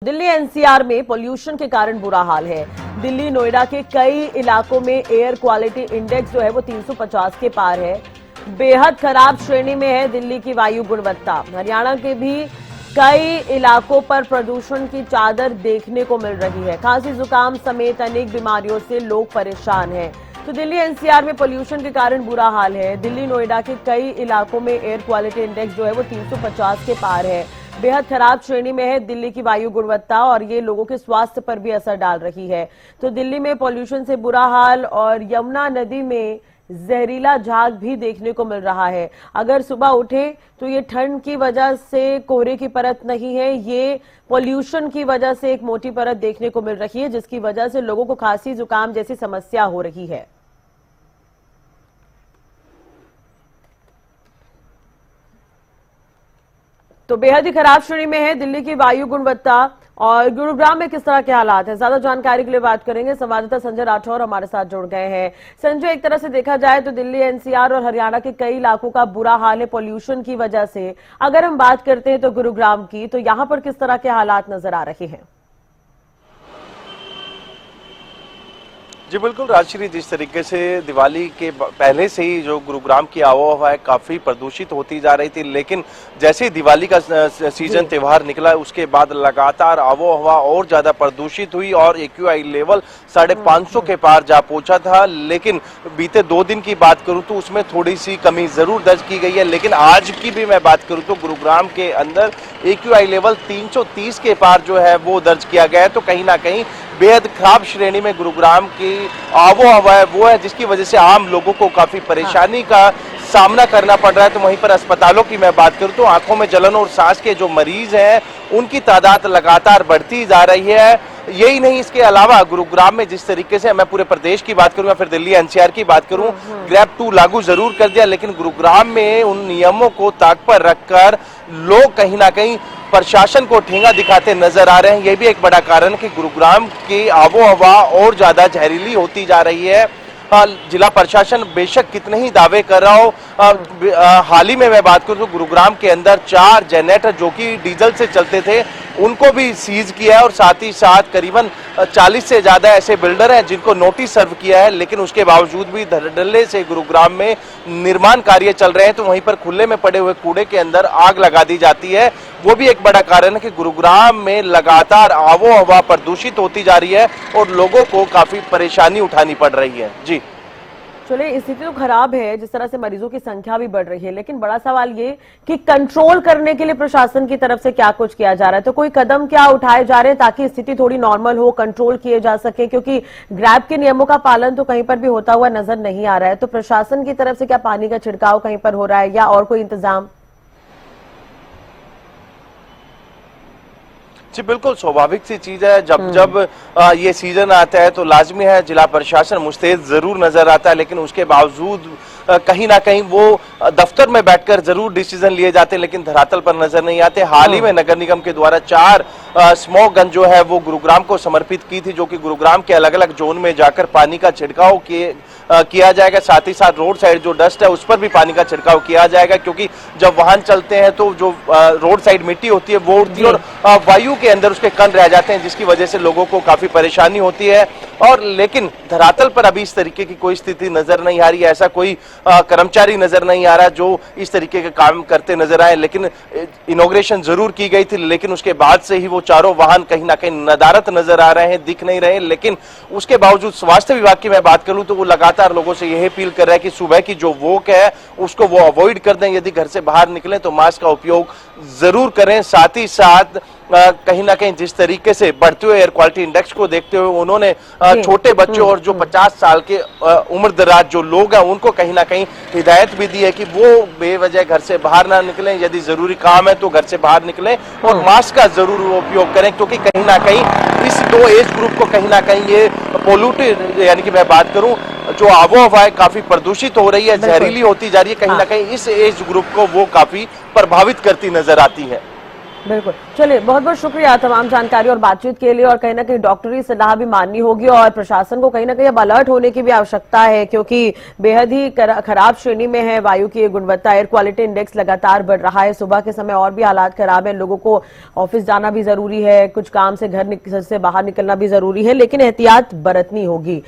Delhi NCR में pollution के कारण बुरा हाल है। दिल्ली नोएडा के कई इलाकों में एयर क्वालिटी इंडेक्स जो है वो 350 के पार है। बेहद खराब श्रेणी में है दिल्ली की वायु गुणवत्ता। हरियाणा के भी कई इलाकों पर प्रदूषण की चादर देखने को मिल रही है। खांसी जुकाम समेत अनेक बीमारियों से लोग परेशान हैं। तो दिल्ली एनसीआर में पोल्यूशन के कारण बुरा हाल है। दिल्ली नोएडा के कई इलाकों में एयर क्वालिटी इंडेक्स जो है वो 350 के पार है। बेहद खराब श्रेणी में है दिल्ली की वायु गुणवत्ता और ये लोगों के स्वास्थ्य पर भी असर डाल रही है। तो दिल्ली में पोल्यूशन से बुरा हाल और यमुना नदी में जहरीला झाग भी देखने को मिल रहा है। अगर सुबह उठे तो ये ठंड की वजह से कोहरे की परत नहीं है, ये पोल्यूशन की वजह से एक मोटी परत देखने को मिल रही है, जिसकी वजह से लोगों को खांसी जुकाम जैसी समस्या हो रही है। तो बेहद ही खराब श्रेणी में है दिल्ली की वायु गुणवत्ता। और गुरुग्राम में किस तरह के हालात हैं, ज्यादा जानकारी के लिए बात करेंगे। संवाददाता संजय राठौर हमारे साथ जुड़ गए हैं। संजय, एक तरह से देखा जाए तो दिल्ली एनसीआर और हरियाणा के कई इलाकों का बुरा हाल है पोल्यूशन की वजह से। अगर हम बात करते हैं तो गुरुग्राम की, तो यहां पर किस तरह के हालात नजर आ रहे हैं? जी बिल्कुल राजश्री, जिस तरीके से दिवाली के पहले से ही जो गुरुग्राम की आबोहवा है काफी प्रदूषित होती जा रही थी, लेकिन जैसे ही दिवाली का सीजन त्योहार निकला उसके बाद लगातार आबोहवा और ज्यादा प्रदूषित हुई और एक्यूआई लेवल 550 के पार जा पहुंचा था। लेकिन बीते 2 दिन की बात करूं तो उसमें थोड़ी सी कमी जरूर दर्ज की गई है। लेकिन आज की भी मैं बात करूं तो गुरुग्राम के अंदर एक्यूआई लेवल 330 के पार जो है वो दर्ज किया गया है। तो कहीं ना कहीं बेहद खराब श्रेणी में गुरुग्राम की आबोहवा है वो है, जिसकी वजह से आम लोगों को काफी परेशानी का सामना करना पड़ रहा है। तो वहीं पर अस्पतालों की मैं बात करूं तो आंखों में जलन और सांस के जो मरीज हैं उनकी तादाद लगातार बढ़ती जा रही है। यही नहीं, इसके अलावा गुरुग्राम में जिस तरीके से मैं पूरे प्रदेश की बात करूं या फिर दिल्ली एनसीआर की बात करूं, ग्रैब 2 लागू जरूर कर दिया, लेकिन गुरुग्राम में उन नियमों को ताक पर रखकर लोग कहीं ना कहीं प्रशासन को ठेंगा दिखाते नजर आ रहे हैं। यह भी एक बड़ा कारण है कि गुरुग्राम की आबोहवा और ज्यादा जहरीली होती जा रही है। जिला प्रशासन बेशक कितने ही दावे कर रहा हो, हाल ही में मैं बात करूं तो गुरुग्राम के अंदर 4 जनरेटर जो कि डीजल से चलते थे उनको भी सीज किया है और साथ ही साथ करीबन 40 से ज्यादा ऐसे बिल्डर हैं जिनको नोटिस सर्व किया है। लेकिन उसके बावजूद भी धड़ल्ले से गुरुग्राम में निर्माण कार्य चल रहे हैं, तो वहीं पर खुले में पड़े हुए कूड़े के अंदर आग लगा दी जाती है। वो भी एक बड़ा कारण है कि गुरुग्राम में लगातार आबोहवा प्रदूषित होती जा रही है और लोगों को काफी परेशानी उठानी पड़ रही है। जी चलिए, स्थिति तो खराब है, जिस तरह से मरीजों की संख्या भी बढ़ रही है, लेकिन बड़ा सवाल ये कि कंट्रोल करने के लिए प्रशासन की तरफ से क्या कुछ किया जा रहा है? तो कोई कदम क्या उठाए जा रहे हैं ताकि स्थिति थोड़ी नॉर्मल हो, कंट्रोल किए जा सके? क्योंकि ग्रैब के नियमों का पालन तो कहीं पर भी होता हुआ नजर नहीं आ रहा है। तो प्रशासन की तरफ से क्या पानी का छिड़काव कहीं पर हो रहा है या और कोई इंतजाम? जी बिल्कुल स्वाभाविक सी चीज है, जब ये सीजन आता है तो लाजमी है जिला प्रशासन मुस्तैद जरूर नजर आता है, लेकिन उसके बावजूद कहीं ना कहीं वो दफ्तर में बैठकर जरूर डिसीजन लिए जाते हैं लेकिन धरातल पर नजर नहीं आते। हाल ही में नगर निगम के द्वारा 4 स्मोक गन जो है वो गुरुग्राम को समर्पित की थी, जो कि गुरुग्राम के अलग अलग जोन में जाकर पानी का छिड़काव किया जाएगा। साथ ही साथ रोड साइड जो डस्ट है उस पर भी पानी का छिड़काव किया जाएगा, क्योंकि जब वाहन चलते हैं तो जो रोड साइड मिट्टी होती है वो उड़ती है और वायु के अंदर उसके कण रह जाते हैं, जिसकी वजह से लोगों को काफी परेशानी होती है। और लेकिन धरातल पर अभी इस तरीके की कोई स्थिति नजर नहीं आ रही है, ऐसा कोई कर्मचारी नजर नहीं आ रहा जो इस तरीके के काम करते नजर आए। लेकिन इनॉग्रेशन जरूर की गई थी, लेकिन उसके बाद से ही वो चारों वाहन कहीं ना कहीं नदारत नजर आ रहे हैं, दिख नहीं रहे। लेकिन उसके बावजूद स्वास्थ्य विभाग की मैं बात करूं तो वो लगातार लोगों से यही अपील कर रहा है कि सुबह की जो वॉक है उसको वो अवॉइड कर दें। यदि घर से बाहर निकलें तो मास्क का उपयोग जरूर करें। साथ ही साथ कहीं ना कहीं जिस तरीके से बढ़ते हुए एयर क्वालिटी इंडेक्स को देखते हुए उन्होंने छोटे बच्चों और जो 50 साल के उम्र दराज जो लोग हैं उनको कहीं ना कहीं हिदायत भी दी है कि वो बेवजह घर से बाहर ना निकलें। यदि जरूरी काम है तो घर से बाहर निकलें और मास्क का जरूर उपयोग करें, क्योंकि कहीं ना कहीं इस 2 एज ग्रुप को कहीं ना कहीं ये पोल्यूटेड, यानी कि मैं बात करूं जो आबोहवा है काफी प्रदूषित हो रही है, जहरीली होती जा रही है, कहीं ना कहीं इस एज ग्रुप को वो काफी प्रभावित करती नजर आती है। बिल्कुल। चलिए, बहुत बहुत शुक्रिया तमाम जानकारी और बातचीत के लिए। और कहीं ना कहीं डॉक्टरी सलाह भी माननी होगी और प्रशासन को कहीं ना कहीं अब अलर्ट होने की भी आवश्यकता है, क्योंकि बेहद ही खराब श्रेणी में है वायु की गुणवत्ता। एयर क्वालिटी इंडेक्स लगातार बढ़ रहा है। सुबह के समय और भी हालात खराब है, लोगों को ऑफिस जाना भी जरूरी है, कुछ काम से घर से बाहर निकलना भी जरूरी है, लेकिन एहतियात बरतनी होगी।